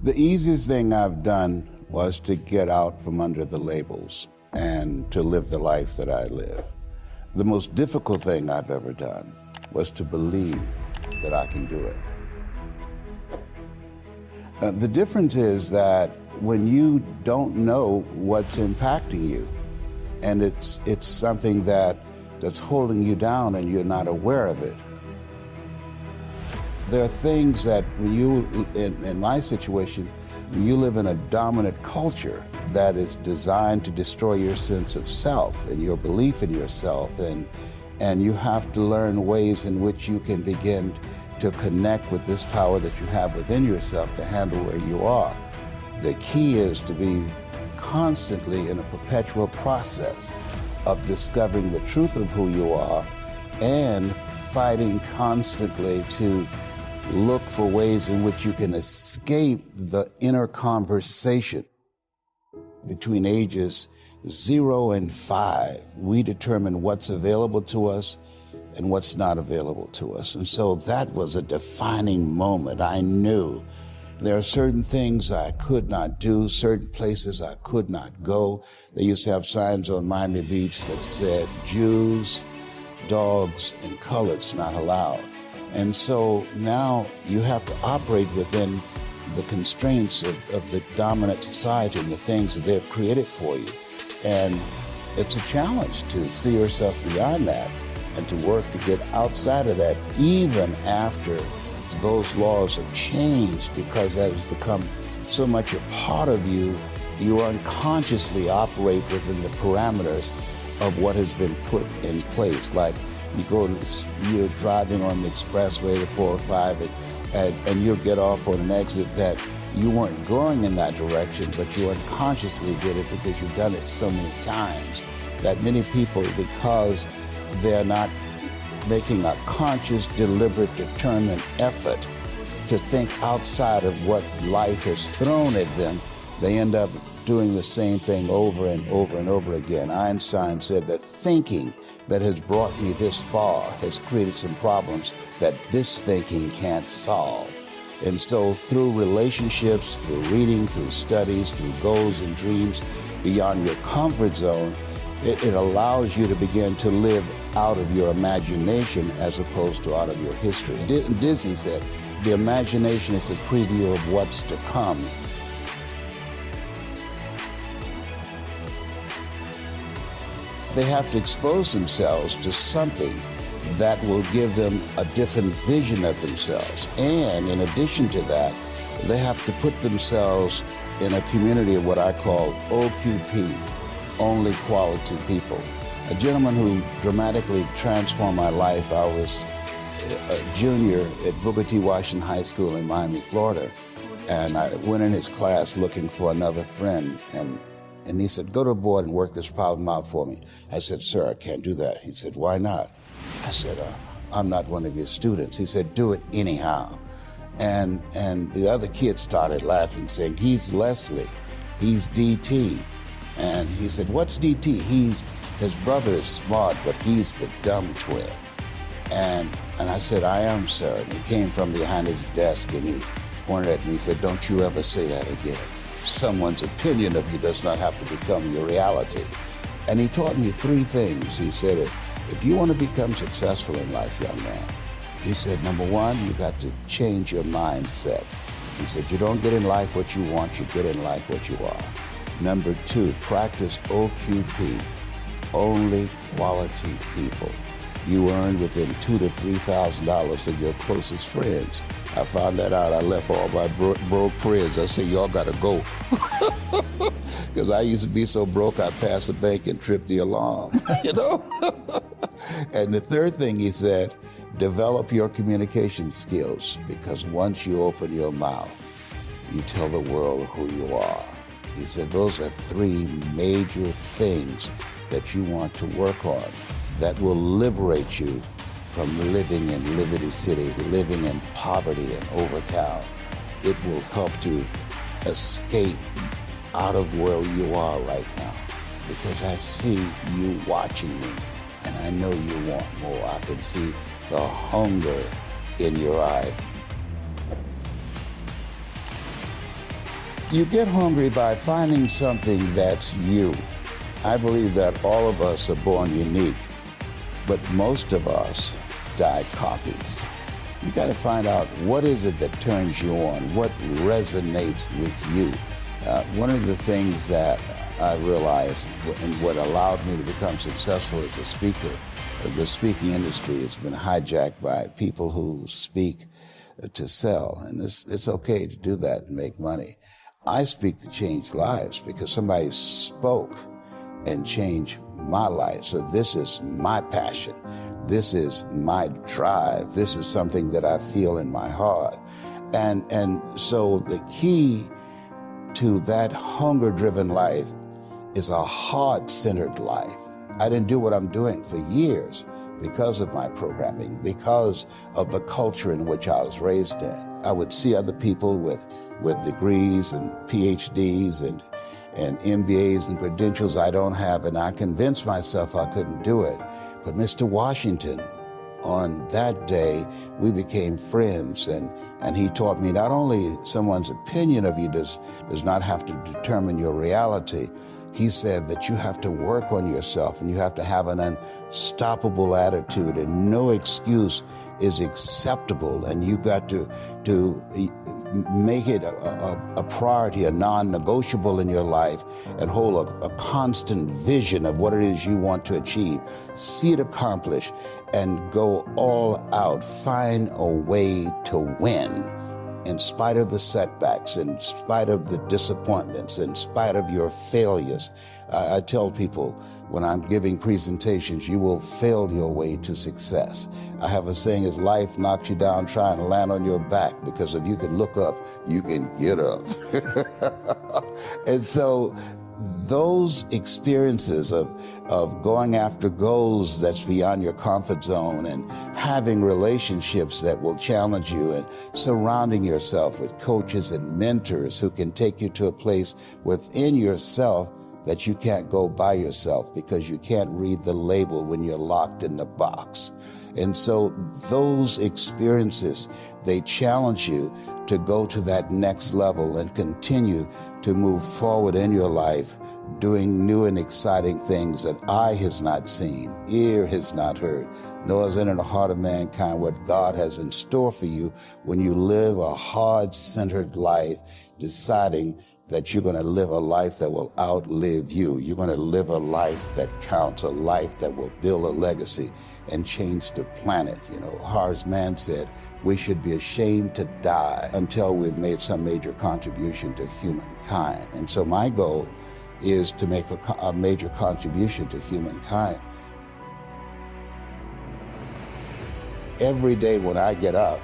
The easiest thing I've done was to get out from under the labels and to live the life that I live. The most difficult thing I've ever done was to believe that I can do it. The difference is that when you don't know what's impacting you, and it's something that's holding you down and you're not aware of it. There are things that when you, in my situation, when you live in a dominant culture that is designed to destroy your sense of self and your belief in yourself, and you have to learn ways in which you can begin to connect with this power that you have within yourself to handle where you are. The key is to be constantly in a perpetual process of discovering the truth of who you are and fighting constantly to look for ways in which you can escape the inner conversation. Between ages 0 and 5, we determine what's available to us and what's not available to us. And so that was a defining moment. I knew there are certain things I could not do, certain places I could not go. They used to have signs on Miami Beach that said, Jews, dogs, and coloreds not allowed. And so now you have to operate within the constraints of the dominant society and the things that they've created for you. And it's a challenge to see yourself beyond that and to work to get outside of that, even after those laws have changed, because that has become so much a part of you, you unconsciously operate within the parameters of what has been put in place. Like you're driving on the expressway, the 405, and you'll get off on an exit that you weren't going in that direction, but you unconsciously did it because you've done it so many times that many people, because they're not making a conscious, deliberate, determined effort to think outside of what life has thrown at them, they end up doing the same thing over and over and over again. Einstein said that thinking that has brought me this far has created some problems that this thinking can't solve. And so through relationships, through reading, through studies, through goals and dreams beyond your comfort zone, it allows you to begin to live out of your imagination as opposed to out of your history. Disney said, the imagination is a preview of what's to come. They have to expose themselves to something that will give them a different vision of themselves. And in addition to that, they have to put themselves in a community of what I call OQP, only quality people. A gentleman who dramatically transformed my life, I was a junior at Booker T. Washington High School in Miami, Florida. And I went in his class looking for another friend. And he said, go to the board and work this problem out for me. I said, sir, I can't do that. He said, why not? I said, I'm not one of your students. He said, do it anyhow. And the other kids started laughing, saying, he's Leslie, he's DT. And he said, what's DT? His brother is smart, but he's the dumb twin. And I said, I am, sir. And he came from behind his desk and he pointed at me and said, don't you ever say that again. Someone's opinion of you does not have to become your reality. And he taught me 3 things. He said, if you want to become successful in life, young man, he said, number 1, you got to change your mindset. He said, you don't get in life what you want, you get in life what you are. Number 2, practice OQP, only quality people. You earn within $2,000 to $3,000 of your closest friends. I found that out. I left all my broke friends. I said, y'all gotta go. Because I used to be so broke, I passed the bank and tripped the alarm, you know? And the 3rd thing he said, develop your communication skills, because once you open your mouth, you tell the world who you are. He said, those are 3 major things that you want to work on that will liberate you from living in Liberty City, living in poverty and Overtown. It will help to escape out of where you are right now, because I see you watching me and I know you want more. I can see the hunger in your eyes. You get hungry by finding something that's you. I believe that all of us are born unique, but most of us die copies. You got to find out what is it that turns you on, what resonates with you. One of the things that I realized and what allowed me to become successful as a speaker, the speaking industry has been hijacked by people who speak to sell, and it's okay to do that and make money. I speak to change lives because somebody spoke and changed my life. So this is my passion. This is my drive. This is something that I feel in my heart. And so the key to that hunger-driven life is a heart-centered life. I didn't do what I'm doing for years because of my programming, because of the culture in which I was raised in. I would see other people with degrees and PhDs and MBAs and credentials I don't have, and I convinced myself I couldn't do it. But Mr. Washington, on that day, we became friends, and he taught me not only someone's opinion of you does not have to determine your reality. He said that you have to work on yourself and you have to have an unstoppable attitude, and no excuse is acceptable, and you got to make it a priority, a non-negotiable in your life, and hold a constant vision of what it is you want to achieve. See it accomplished and go all out. Find a way to win in spite of the setbacks, in spite of the disappointments, in spite of your failures. I tell people when I'm giving presentations, you will fail your way to success. I have a saying, is life knocks you down trying to land on your back, because if you can look up, you can get up. And so those experiences of going after goals that's beyond your comfort zone, and having relationships that will challenge you, and surrounding yourself with coaches and mentors who can take you to a place within yourself that you can't go by yourself, because you can't read the label when you're locked in the box. And so those experiences, they challenge you to go to that next level and continue to move forward in your life, doing new and exciting things that eye has not seen, ear has not heard, nor has entered the heart of mankind what God has in store for you when you live a heart-centered life, deciding that you're going to live a life that will outlive you. You're going to live a life that counts, a life that will build a legacy and change the planet. You know, Horace Mann said, we should be ashamed to die until we've made some major contribution to humankind. And so my goal is to make a major contribution to humankind. Every day when I get up,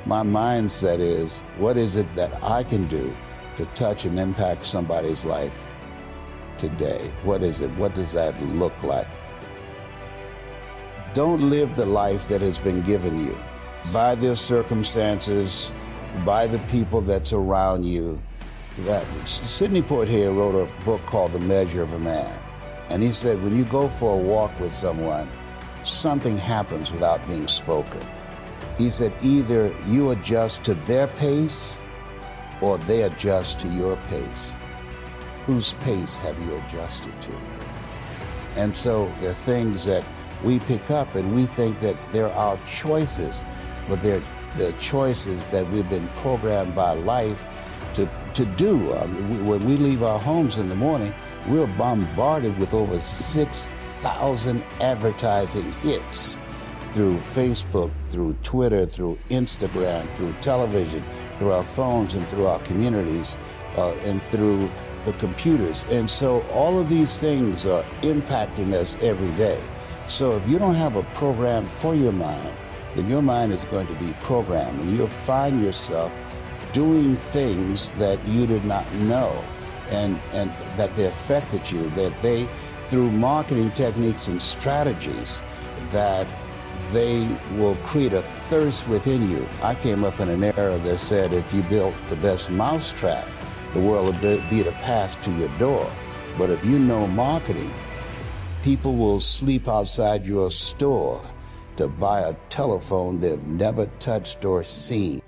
my mindset is, what is it that I can do to touch and impact somebody's life today? What is it? What does that look like? Don't live the life that has been given you by the circumstances, by the people that's around you. That Sidney Poitier wrote a book called The Measure of a Man. And he said, when you go for a walk with someone, something happens without being spoken. He said, either you adjust to their pace or they adjust to your pace. Whose pace have you adjusted to? And so there are things that we pick up and we think that they're our choices, but they're the choices that we've been programmed by life to do. When we leave our homes in the morning, we're bombarded with over 6,000 advertising hits through Facebook, through Twitter, through Instagram, through television, through our phones and through our communities, and through the computers. And so all of these things are impacting us every day. So if you don't have a program for your mind, then your mind is going to be programmed, and you'll find yourself doing things that you did not know, and that they affected you, that they, through marketing techniques and strategies, that they will create a thirst within you. I came up in an era that said if you built the best mousetrap, the world will be the path to your door. But if you know marketing, people will sleep outside your store to buy a telephone they've never touched or seen.